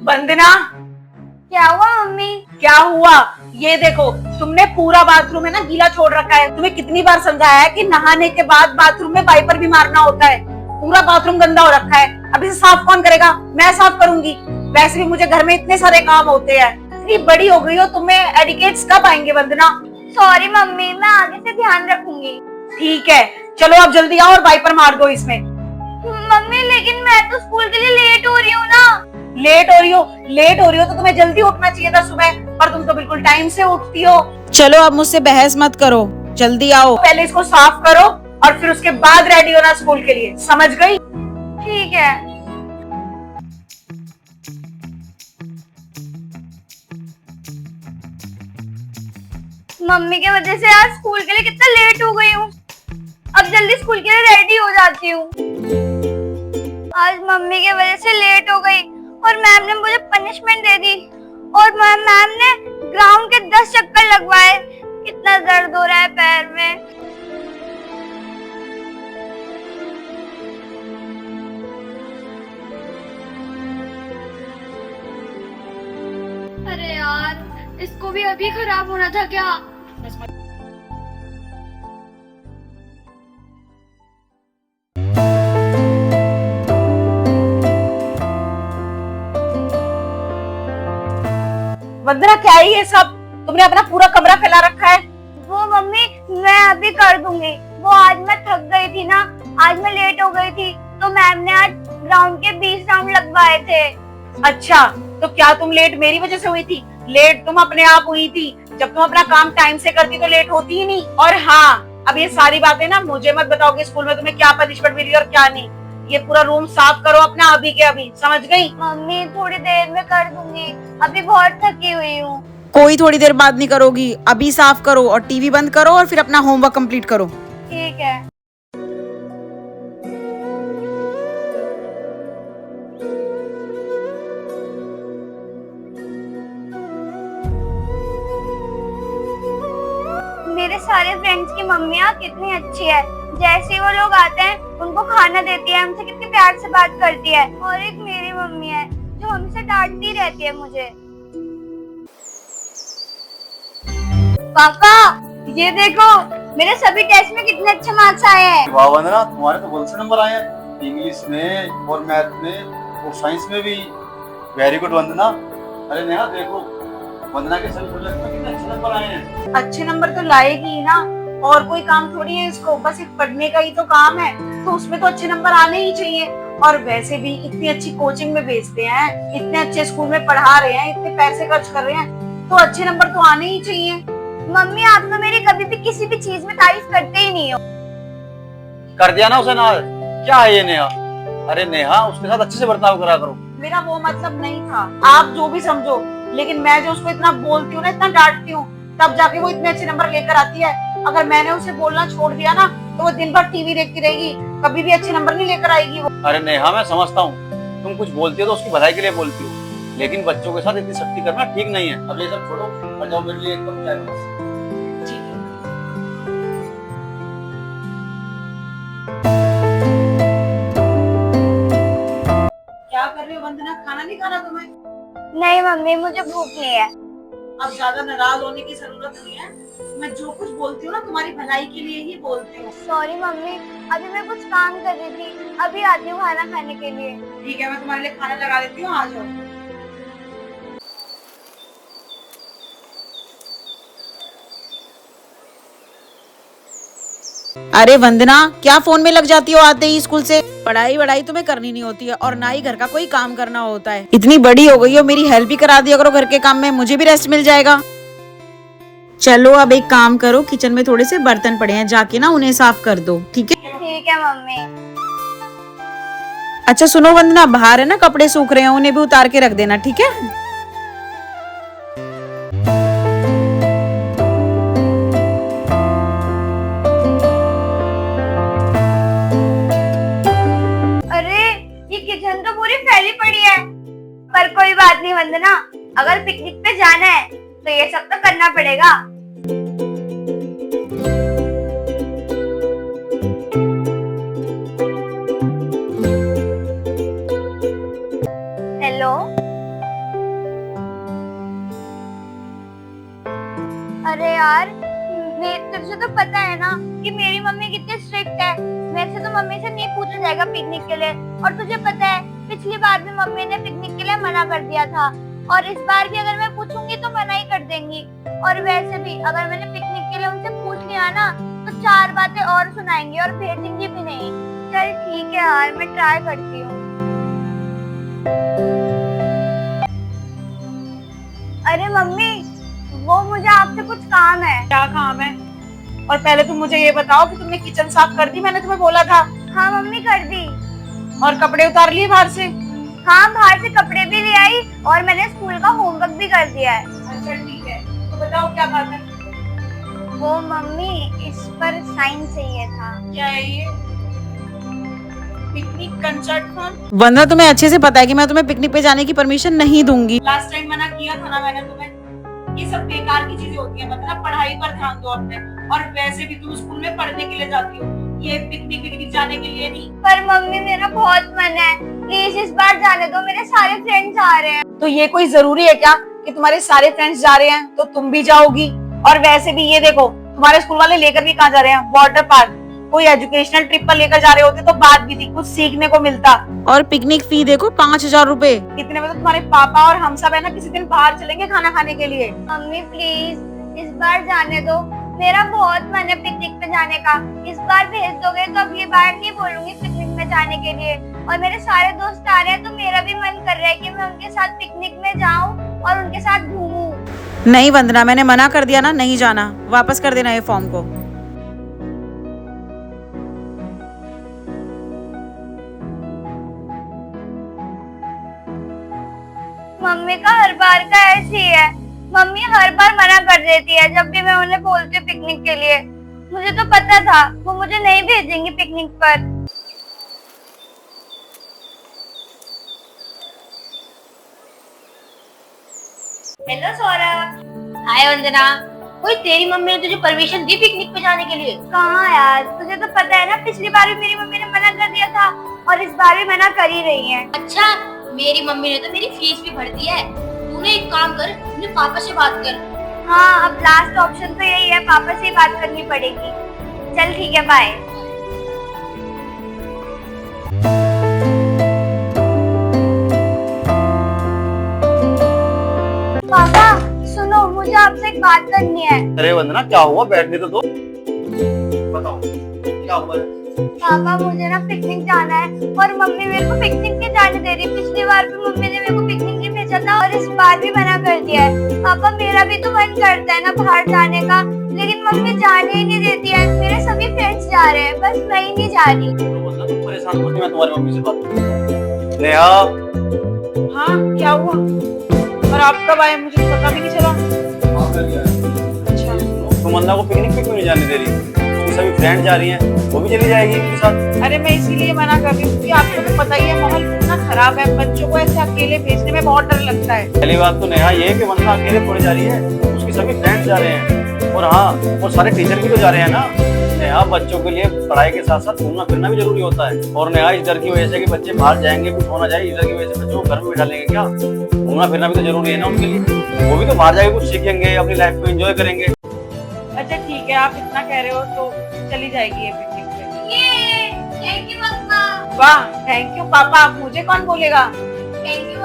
वंदना, क्या हुआ मम्मी? क्या हुआ? ये देखो, तुमने पूरा बाथरूम है ना गीला छोड़ रखा है। तुम्हें कितनी बार समझाया है कि नहाने के बाद बाथरूम में वाइपर भी मारना होता है। पूरा बाथरूम गंदा हो रखा है। अब इसे साफ कौन करेगा? मैं साफ करूंगी। वैसे भी मुझे घर में इतने सारे काम होते हैं। इतनी बड़ी हो गई हो, तुम्हें एडिकेट्स कब आएंगे वंदना? सॉरी मम्मी, मैं आगे से ध्यान रखूंगी। ठीक है, चलो आप जल्दी आओ और वाइपर मार दो इसमें। मम्मी लेकिन मैं तो स्कूल के लिए लेट हो रही हूँ ना। लेट हो रही हो तो तुम्हें जल्दी उठना चाहिए था सुबह, पर तुम तो बिल्कुल टाइम से उठती हो। चलो अब मुझसे बहस मत करो, जल्दी आओ। पहले इसको साफ करो और फिर उसके बाद रेडी होना स्कूल के लिए, समझ गई? ठीक है। मम्मी की वजह से आज स्कूल के लिए कितना लेट हो गई हूँ। अब जल्दी स्कूल के लिए रेडी हो जाती हूँ। आज मम्मी की वजह से लेट हो गई और मैम ने मुझे पनिशमेंट दे दी और मैम ने ग्राउंड के 10 चक्कर लगवाए। कितना दर्द हो रहा है पैर में। अरे यार, इसको भी अभी खराब होना था क्या? वंदना, क्या है ये सब? तुमने अपना पूरा कमरा फैला रखा है। वो मम्मी, मैं अभी कर दूंगी। वो आज मैं थक गई थी ना, आज मैं लेट हो गई थी, तो मैम ने आज ग्राउंड के 20 राउंड लगवाए थे। अच्छा, तो क्या तुम लेट मेरी वजह से हुई थी? लेट तुम अपने आप हुई थी। जब तुम अपना काम टाइम से करती तो लेट होती ही नहीं। और हाँ, अब ये सारी बातें ना मुझे मत बताओ कि स्कूल में तुम्हें क्या पनिशमेंट मिली और क्या नहीं। ये पूरा रूम साफ करो अपना अभी के अभी, समझ गई? मम्मी थोड़ी देर में कर दूंगी, अभी बहुत थकी हुई हूँ। कोई थोड़ी देर बाद नहीं करोगी, अभी साफ करो और टीवी बंद करो और फिर अपना होमवर्क कंप्लीट करो। ठीक है। मेरे सारे फ्रेंड्स की मम्मियाँ कितनी अच्छी है। जैसे ही वो लोग आते हैं उनको खाना देती है, हमसे कितनी प्यार से बात करती है। और एक मेरी मम्मी है जो हमसे डांटती रहती है मुझे। पापा, ये देखो मेरे सभी टेस्ट में कितने अच्छे मार्क्स आए हैं। वाह वंदना, तुम्हारे तो बहुत से नंबर आए हैं, इंग्लिश में और मैथ में और साइंस में भी। वेरी गुड वंदना। अरे नेहा देखो, वंदना के सभी सब्जेक्ट में कितने अच्छे नंबर आए हैं। अच्छे नंबर तो लाएगी ही ना, और कोई काम थोड़ी है इसको, बस एक पढ़ने का ही तो काम है, तो उसमें तो अच्छे नंबर आने ही चाहिए। और वैसे भी इतनी अच्छी कोचिंग में भेजते हैं, इतने अच्छे स्कूल में पढ़ा रहे हैं, इतने पैसे खर्च कर रहे हैं, तो अच्छे नंबर तो आने ही चाहिए। मम्मी आप तो मेरी कभी भी किसी भी चीज में तारीफ करते ही नहीं हो। कर दिया ना उसे ना, क्या है ये नेहा? अरे नेहा, उसके साथ अच्छे से बर्ताव करा करो। मेरा वो मतलब नहीं था, आप जो भी समझो, लेकिन मैं जो उसको इतना बोलती हूँ ना, इतना डांटती हूँ, तब जाके वो इतने अच्छे नंबर लेकर आती है। अगर मैंने उसे बोलना छोड़ दिया ना, तो वो दिन भर टीवी देखती रहेगी, कभी भी अच्छे नंबर नहीं लेकर आएगी वो। अरे नेहा, मैं समझता हूँ तुम कुछ बोलती हो तो उसकी भलाई के लिए बोलती हो, लेकिन बच्चों के साथ इतनी सख्ती करना ठीक नहीं है। अब ये सब छोड़ो और जाओ मेरे लिए एक कप चाय बनाओ। क्या कर रही हो वंदना? खाना नहीं खाना तुम्हें? नहीं मम्मी, मुझे भूख नहीं है। अब ज्यादा नाराज होने की जरूरत नहीं है। मैं जो कुछ बोलती हूँ ना, तुम्हारी भलाई के लिए ही बोलती हूँ। सॉरी मम्मी, अभी मैं कुछ काम कर रही थी, अभी आती हूँ खाना खाने के लिए। ठीक है, मैं तुम्हारे लिए खाना लगा देती हूँ, आ जाओ। अरे वंदना, क्या फोन में लग जाती हो आते ही स्कूल से? पढ़ाई तुम्हें करनी नहीं होती है और ना ही घर का कोई काम करना होता है। इतनी बड़ी हो गई हो, मेरी हेल्प भी करा दिया करो घर के काम में, मुझे भी रेस्ट मिल जाएगा। चलो अब एक काम करो, किचन में थोड़े से बर्तन पड़े हैं, जाके ना उन्हें साफ कर दो, ठीक है? ठीक है मम्मी। अच्छा सुनो वंदना, बाहर है ना कपड़े सूख रहे हैं, उन्हें भी उतार के रख देना, ठीक है? किचन तो पूरी फैली पड़ी है, पर कोई बात नहीं वंदना, अगर पिकनिक पे जाना है तो ये सब तो करना पड़ेगा। हेलो तुझे तो पता है ना कि मेरी मम्मी कितनी स्ट्रिक्ट है। मेरे से तो मम्मी से नहीं पूछा जाएगा पिकनिक के लिए। और तुझे पता है पिछली बार भी मम्मी ने पिकनिक के लिए मना कर दिया था, और इस बार भी अगर मैं पूछूंगी तो मना ही कर देंगी। और वैसे भी अगर मैंने पिकनिक के लिए उनसे पूछ लिया ना तो 4 बातें और सुनाएंगी और भेजेंगी भी नहीं। चल ठीक है यार, मैं ट्राई करती हूँ। अरे मम्मी, वो मुझे आपसे कुछ काम है। क्या काम है? और पहले तुम मुझे ये बताओ कि तुमने किचन साफ कर दी? मैंने तुम्हें बोला था। हाँ मम्मी, कर दी। और कपड़े उतार लिए बाहर से? हाँ, बाहर से कपड़े भी ले आई और मैंने स्कूल का होमवर्क भी कर दिया है। अच्छा ठीक है, तो बताओ क्या बात है? वो मम्मी, इस पर साइन चाहिए था। क्या है ये? Picnic concert form? वंदना, तुम्हें अच्छे से पता है कि मैं तुम्हें पिकनिक पे जाने की परमिशन नहीं दूंगी। लास्ट टाइम मना किया था ना मैंने तुम्हें। ये सब बेकार की चीजें होती है, मतलब पढ़ाई पर ध्यान दो अपने। और वैसे भी तुम स्कूल में पढ़ने के लिए जाती हो, ये पिकनिक जाने के लिए नहीं। पर मम्मी, मेरा बहुत मन है, प्लीज इस बार जाने दो, मेरे सारे फ्रेंड्स आ रहे हैं। तो ये कोई जरूरी है क्या कि तुम्हारे सारे फ्रेंड्स जा रहे हैं तो तुम भी जाओगी? और वैसे भी ये देखो, तुम्हारे स्कूल वाले लेकर भी कहाँ जा रहे हैं? Water park. कोई एजुकेशनल ट्रिप पर लेकर जा रहे होते तो बात भी थी, कुछ सीखने को मिलता। और पिकनिक फी देखो 5000 रुपए। इतने में तो तुम्हारे पापा और हम सब है ना किसी दिन बाहर चलेंगे खाना खाने के लिए। मम्मी प्लीज इस बार जाने दो, मेरा बहुत मन है पिकनिक पे जाने का। इस बार भेज दोगे तो अगली बार नहीं बोलूंगी पिकनिक में जाने के लिए। और मेरे सारे दोस्त आ रहे हैं तो मेरा भी मन कर रहा है कि मैं उनके साथ पिकनिक में जाऊं और उनके साथ घूमूं। नहीं वंदना, मैंने मना कर दिया ना, नहीं जाना। वापस कर देना ये फॉर्म को। मम्मी का हर बार का ऐसे ही है। मम्मी हर बार मना कर देती है जब भी मैं उन्हें बोलती हूँ पिकनिक के लिए। मुझे तो पता था वो मुझे नहीं भेजेंगी पिकनिक पर। हेलो सौरभ। हाय वंदना। कोई तेरी मम्मी ने तुझे परमिशन दी पिकनिक पे जाने के लिए? कहाँ यार, तुझे तो पता है ना, पिछली बार भी मेरी मम्मी ने मना कर दिया था और इस बार भी मना कर ही रही है। अच्छा, मेरी मम्मी ने तो मेरी फीस भी भर दी है। तूने एक काम कर, अपने पापा से बात कर। हाँ, अब लास्ट ऑप्शन तो यही है, पापा से ही बात करनी पड़ेगी। चल ठीक है, बाय। पापा सुनो, मुझे आपसे एक बात करनी है। अरे वंदना, क्या हुआ? बैठने तो दो। बताओ क्या हुआ है? पापा, मुझे ना पिकनिक जाना है और मम्मी मेरे को पिकनिक नहीं जाने दे रही। पिछली बार भी मम्मी ने मेरे को पिकनिक नहीं भेजा था और इस बार भी मना कर दिया है। पापा, मेरा भी तो मन करता है ना बाहर जाने का, लेकिन मम्मी जाने ही नहीं देती है। मेरे सभी फ्रेंड्स जा रहे हैं, बस मैं ही नहीं जा रही। तो वंदना, तुम परेशान होती, मैं तुम्हारी मम्मी से बात करूं। नेहा, हाँ क्या हुआ? और आप कब आए? मुझे तो पता भी नहीं चला। अच्छा, तुम वंदना को पिकनिक पे क्यों नहीं जाने दे रही? उसकी सभी फ्रेंड जा रही हैं, वो भी चली जाएगी उनके साथ। अरे मैं इसीलिए मना कर रही हूँ क्योंकि आपको तो पता ही है माहौल कितना खराब है। बच्चों को ऐसे अकेले भेजने में बहुत डर लगता है। पहली बात तो नेहा ये है कि वंदना अकेले थोड़ी जा रही है, उसकी सभी फ्रेंड्स जा रहे हैं। और हाँ, और सारे टीचर भी तो जा रहे हैं ना। नेहा, बच्चों के लिए पढ़ाई के साथ साथ घूमना फिरना भी जरूरी होता है। और नेहा, इस डर की वजह से कि बच्चे बाहर जाएंगे, कुछ होना जाए, इस डर की वजह से बच्चों को घर में बिठा लेंगे क्या? घूमना फिरना भी तो जरूरी है ना उनके लिए। वो भी तो बाहर जाके कुछ सीखेंगे, अपनी लाइफ को एंजॉय करेंगे। अच्छा ठीक है, आप इतना कह रहे हो तो चली जाएगी ये पिकनिक पे। ये थैंक यू पापा। वाह, थैंक यू पापा। आप मुझे कौन बोलेगा? Thank you